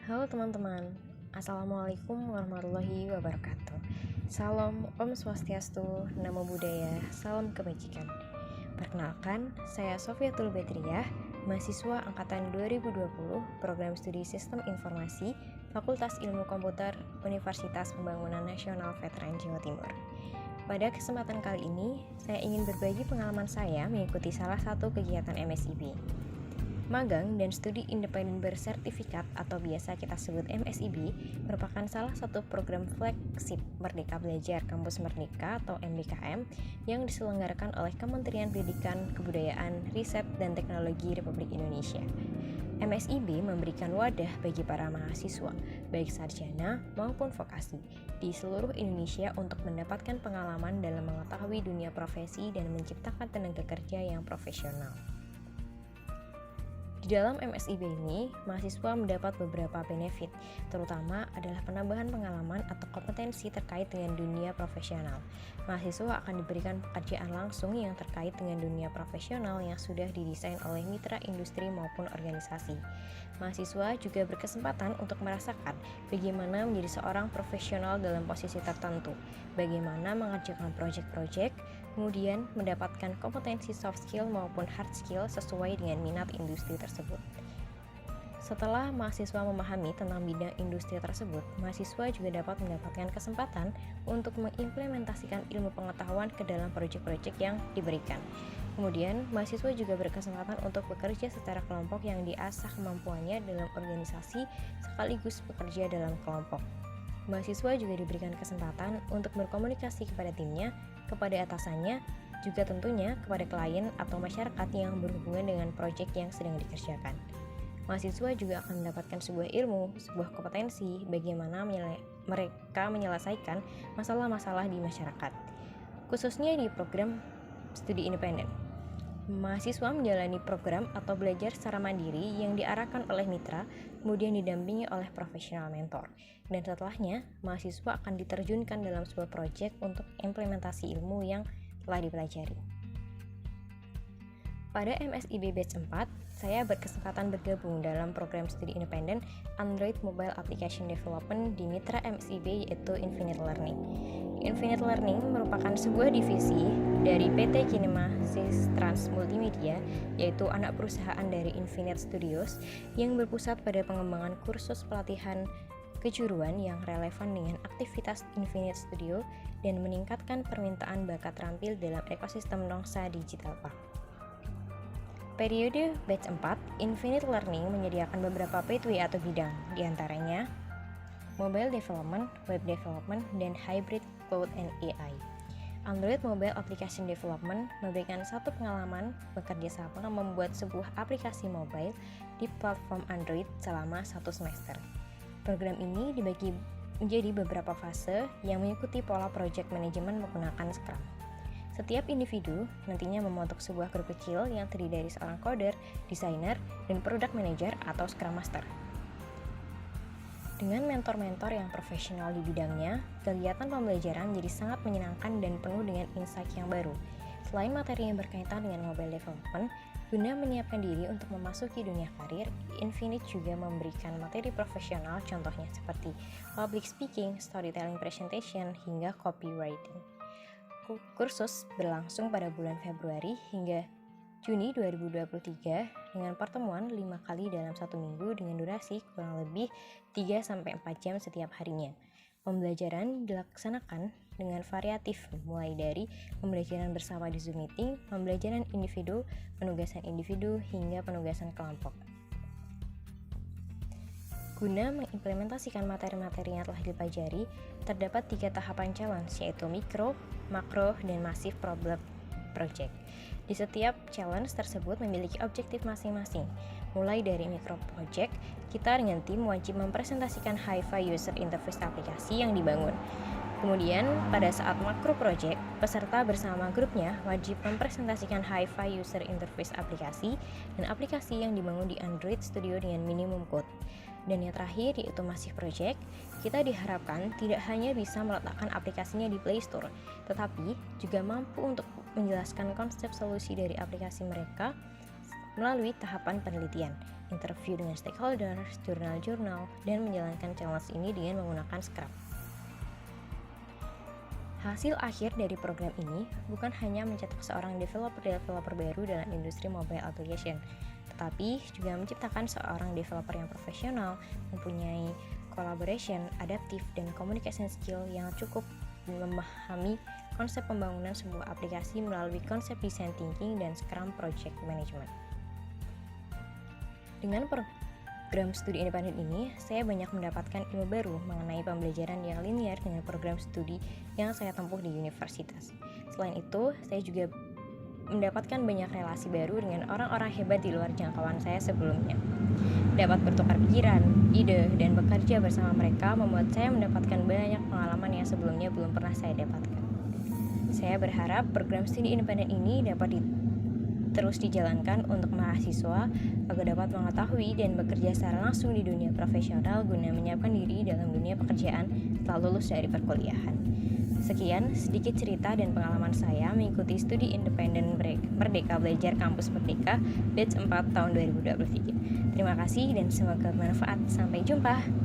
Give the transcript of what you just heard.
Halo teman-teman, Assalamualaikum warahmatullahi wabarakatuh. Salam Om Swastiastu, Namo Buddhaya, salam kebajikan. Perkenalkan, saya Sofiatul Bedriyah, mahasiswa angkatan 2020, Program Studi Sistem Informasi, Fakultas Ilmu Komputer, Universitas Pembangunan Nasional Veteran Jawa Timur. Pada kesempatan kali ini, saya ingin berbagi pengalaman saya mengikuti salah satu kegiatan MSIB. Magang dan Studi Independen Bersertifikat atau biasa kita sebut MSIB merupakan salah satu program flagship Merdeka Belajar Kampus Merdeka atau MBKM yang diselenggarakan oleh Kementerian Pendidikan, Kebudayaan, Riset, dan Teknologi Republik Indonesia. MSIB memberikan wadah bagi para mahasiswa, baik sarjana maupun vokasi, di seluruh Indonesia untuk mendapatkan pengalaman dalam mengetahui dunia profesi dan menciptakan tenaga kerja yang profesional. Di dalam MSIB ini, mahasiswa mendapat beberapa benefit, terutama adalah penambahan pengalaman atau kompetensi terkait dengan dunia profesional. Mahasiswa akan diberikan pekerjaan langsung yang terkait dengan dunia profesional yang sudah didesain oleh mitra industri maupun organisasi. Mahasiswa juga berkesempatan untuk merasakan bagaimana menjadi seorang profesional dalam posisi tertentu, bagaimana mengerjakan proyek-proyek, kemudian mendapatkan kompetensi soft skill maupun hard skill sesuai dengan minat industri tersebut. Setelah mahasiswa memahami tentang bidang industri tersebut, mahasiswa juga dapat mendapatkan kesempatan untuk mengimplementasikan ilmu pengetahuan ke dalam proyek-proyek yang diberikan. Kemudian, mahasiswa juga berkesempatan untuk bekerja secara kelompok yang diasah kemampuannya dalam organisasi sekaligus bekerja dalam kelompok. Mahasiswa juga diberikan kesempatan untuk berkomunikasi kepada timnya, kepada atasannya, juga tentunya kepada klien atau masyarakat yang berhubungan dengan proyek yang sedang dikerjakan. Mahasiswa juga akan mendapatkan sebuah ilmu, sebuah kompetensi bagaimana mereka menyelesaikan masalah-masalah di masyarakat, khususnya di program studi independen. Mahasiswa menjalani program atau belajar secara mandiri yang diarahkan oleh mitra, kemudian didampingi oleh profesional mentor. Dan setelahnya, mahasiswa akan diterjunkan dalam sebuah proyek untuk implementasi ilmu yang telah dipelajari. Pada MSIB Batch 4, saya berkesempatan bergabung dalam program studi independen Android Mobile Application Development di mitra MSIB yaitu Infinite Learning. Infinite Learning merupakan sebuah divisi dari PT Kinemasis Trans Multimedia, yaitu anak perusahaan dari Infinite Studios yang berpusat pada pengembangan kursus pelatihan kejuruan yang relevan dengan aktivitas Infinite Studio dan meningkatkan permintaan bakat terampil dalam ekosistem Nongsa Digital Park. Periode Batch 4, Infinite Learning menyediakan beberapa pathway atau bidang, diantaranya Mobile Development, Web Development, dan Hybrid Cloud and AI. Android Mobile Application Development memberikan satu pengalaman bekerja sama membuat sebuah aplikasi mobile di platform Android selama 1 semester. Program ini dibagi menjadi beberapa fase yang mengikuti pola project management menggunakan Scrum. Setiap individu nantinya membentuk sebuah grup kecil yang terdiri dari seorang coder, desainer, dan product manager atau Scrum Master. Dengan mentor-mentor yang profesional di bidangnya, kegiatan pembelajaran menjadi sangat menyenangkan dan penuh dengan insight yang baru. Selain materi yang berkaitan dengan mobile development, guna menyiapkan diri untuk memasuki dunia karir, Infinite juga memberikan materi profesional contohnya seperti public speaking, storytelling presentation, hingga copywriting. Kursus berlangsung pada bulan Februari hingga Juni 2023 dengan pertemuan 5 kali dalam 1 minggu dengan durasi kurang lebih 3-4 jam setiap harinya. Pembelajaran dilaksanakan dengan variatif mulai dari pembelajaran bersama di Zoom meeting, pembelajaran individu, penugasan individu, hingga penugasan kelompok. Guna mengimplementasikan materi-materi yang telah dipelajari, terdapat 3 tahapan challenge yaitu mikro, makro, dan massive problem project. Di setiap challenge tersebut memiliki objektif masing-masing. Mulai dari mikro project, kita dengan tim wajib mempresentasikan Hi-Fi user interface aplikasi yang dibangun. Kemudian, pada saat makro project, peserta bersama grupnya wajib mempresentasikan Hi-Fi user interface aplikasi dan aplikasi yang dibangun di Android Studio dengan minimum code. Dan yang terakhir yaitu Massive Project, kita diharapkan tidak hanya bisa meletakkan aplikasinya di Play Store, tetapi juga mampu untuk menjelaskan konsep solusi dari aplikasi mereka melalui tahapan penelitian, interview dengan stakeholders, jurnal-jurnal, dan menjalankan challenge ini dengan menggunakan Scrum. Hasil akhir dari program ini bukan hanya mencetak seorang developer baru dalam industri mobile application, tetapi juga menciptakan seorang developer yang profesional, mempunyai collaboration, adaptif, dan communication skill yang cukup memahami konsep pembangunan sebuah aplikasi melalui konsep design thinking dan Scrum Project Management. Dengan program studi independen ini, saya banyak mendapatkan ilmu baru mengenai pembelajaran yang linear dengan program studi yang saya tempuh di universitas. Selain itu, saya juga mendapatkan banyak relasi baru dengan orang-orang hebat di luar jangkauan saya sebelumnya. Dapat bertukar pikiran, ide, dan bekerja bersama mereka membuat saya mendapatkan banyak pengalaman yang sebelumnya belum pernah saya dapatkan. Saya berharap program studi independen ini dapat terus dijalankan untuk mahasiswa agar dapat mengetahui dan bekerja secara langsung di dunia profesional guna menyiapkan diri dalam dunia pekerjaan setelah lulus dari perkuliahan. Sekian sedikit cerita dan pengalaman saya mengikuti studi independen Merdeka Belajar Kampus Merdeka batch 4 tahun 2023. Terima kasih dan semoga bermanfaat. Sampai jumpa.